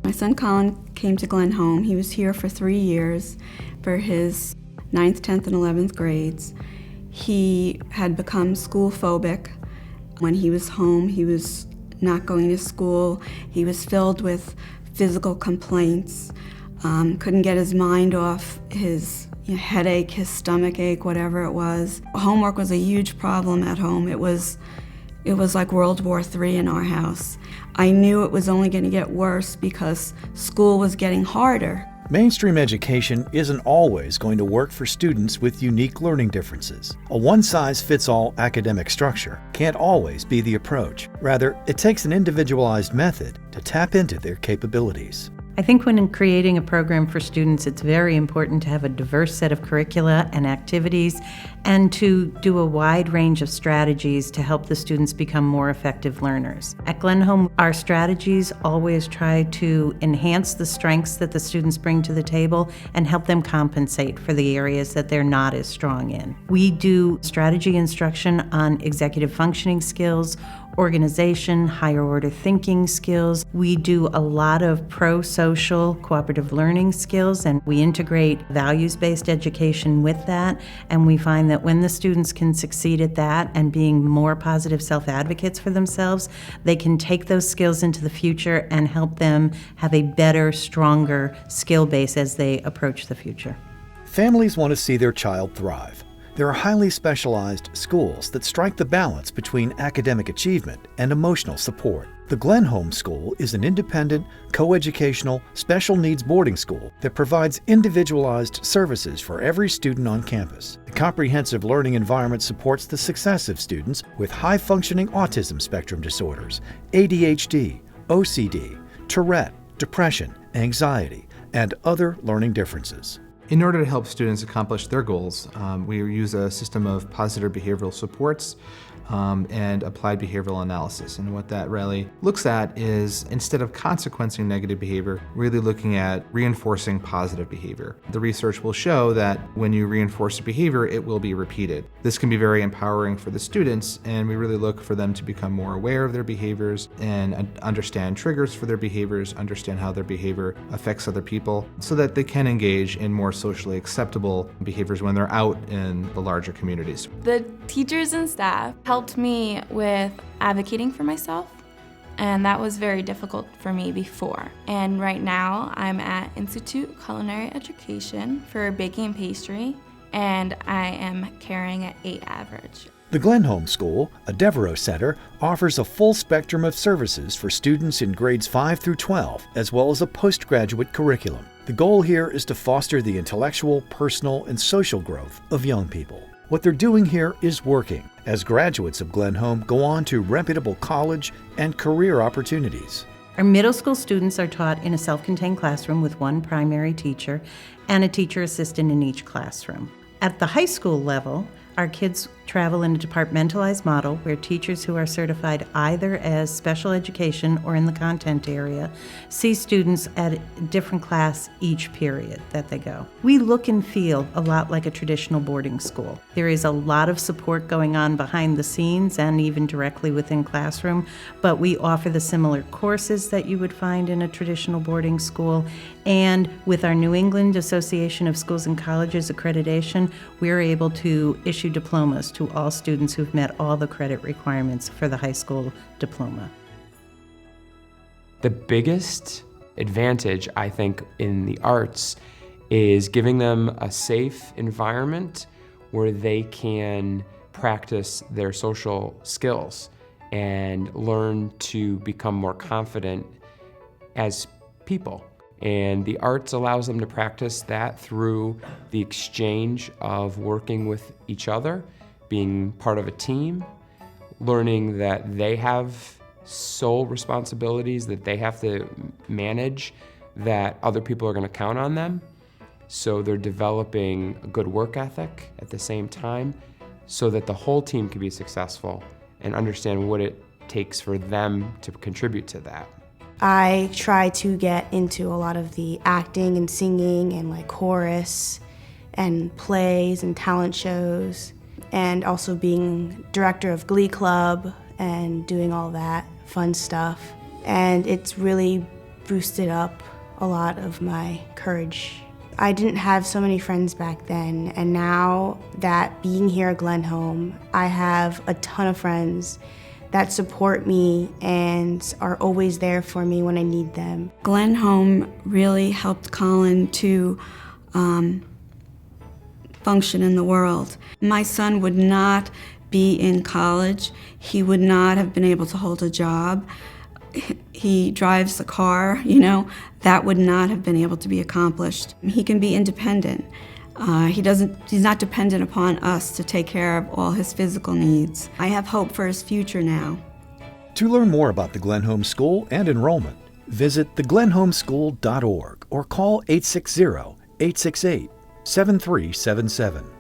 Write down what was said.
My son Colin came to Glenholme. He was here for 3 years for his 9th, 10th, and 11th grades. He had become school phobic. When he was home, he was not going to school. He was filled with physical complaints, couldn't get his mind off his headache, his stomach ache, whatever it was. Homework was a huge problem at home. It was like World War III in our house. I knew it was only going to get worse because school was getting harder. Mainstream education isn't always going to work for students with unique learning differences. A one-size-fits-all academic structure can't always be the approach. Rather, it takes an individualized method to tap into their capabilities. I think when creating a program for students, it's very important to have a diverse set of curricula and activities and to do a wide range of strategies to help the students become more effective learners. At Glenholme, our strategies always try to enhance the strengths that the students bring to the table and help them compensate for the areas that they're not as strong in. We do strategy instruction on executive functioning skills, organization, higher order thinking skills. We do a lot of pro-social cooperative learning skills, and we integrate values-based education with that. And we find that when the students can succeed at that and being more positive self-advocates for themselves, they can take those skills into the future and help them have a better, stronger skill base as they approach the future. Families want to see their child thrive. There are highly specialized schools that strike the balance between academic achievement and emotional support. The Glenholme School is an independent, coeducational, special needs boarding school that provides individualized services for every student on campus. The comprehensive learning environment supports the success of students with high-functioning autism spectrum disorders, ADHD, OCD, Tourette, depression, anxiety, and other learning differences. In order to help students accomplish their goals, we use a system of positive behavioral supports and applied behavioral analysis. And what that really looks at is, instead of consequencing negative behavior, really looking at reinforcing positive behavior. The research will show that when you reinforce a behavior, it will be repeated. This can be very empowering for the students, and we really look for them to become more aware of their behaviors and understand triggers for their behaviors, understand how their behavior affects other people, so that they can engage in more socially acceptable behaviors when they're out in the larger communities. The teachers and staff helped me with advocating for myself, and that was very difficult for me before. And right now I'm at Institute Culinary Education for baking and pastry, and I am carrying an 8 average. The Glenholme School, a Devereaux Center, offers a full spectrum of services for students in grades 5 through 12, as well as a postgraduate curriculum. The goal here is to foster the intellectual, personal, and social growth of young people. What they're doing here is working, as graduates of Glenholme go on to reputable college and career opportunities. Our middle school students are taught in a self-contained classroom with one primary teacher and a teacher assistant in each classroom. At the high school level, our kids travel in a departmentalized model where teachers who are certified either as special education or in the content area see students at a different class each period that they go. We look and feel a lot like a traditional boarding school. There is a lot of support going on behind the scenes and even directly within classroom, but we offer the similar courses that you would find in a traditional boarding school. And with our New England Association of Schools and Colleges accreditation, we're able to issue diplomas to all students who've met all the credit requirements for the high school diploma. The biggest advantage, I think, in the arts is giving them a safe environment where they can practice their social skills and learn to become more confident as people. And the arts allows them to practice that through the exchange of working with each other, being part of a team, learning that they have sole responsibilities that they have to manage, that other people are going to count on them. So they're developing a good work ethic at the same time so that the whole team can be successful and understand what it takes for them to contribute to that. I try to get into a lot of the acting and singing and like chorus and plays and talent shows, and also being director of Glee Club and doing all that fun stuff. And it's really boosted up a lot of my courage. I didn't have so many friends back then, and now that being here at Glenholme, I have a ton of friends that support me and are always there for me when I need them. Glenholme really helped Colin to function in the world. My son would not be in college. He would not have been able to hold a job. He drives a car, that would not have been able to be accomplished. He can be independent. He's not dependent upon us to take care of all his physical needs. I have hope for his future now. To learn more about the Glenholme School and enrollment, visit theglenholmeschool.org or call 860-868-7377.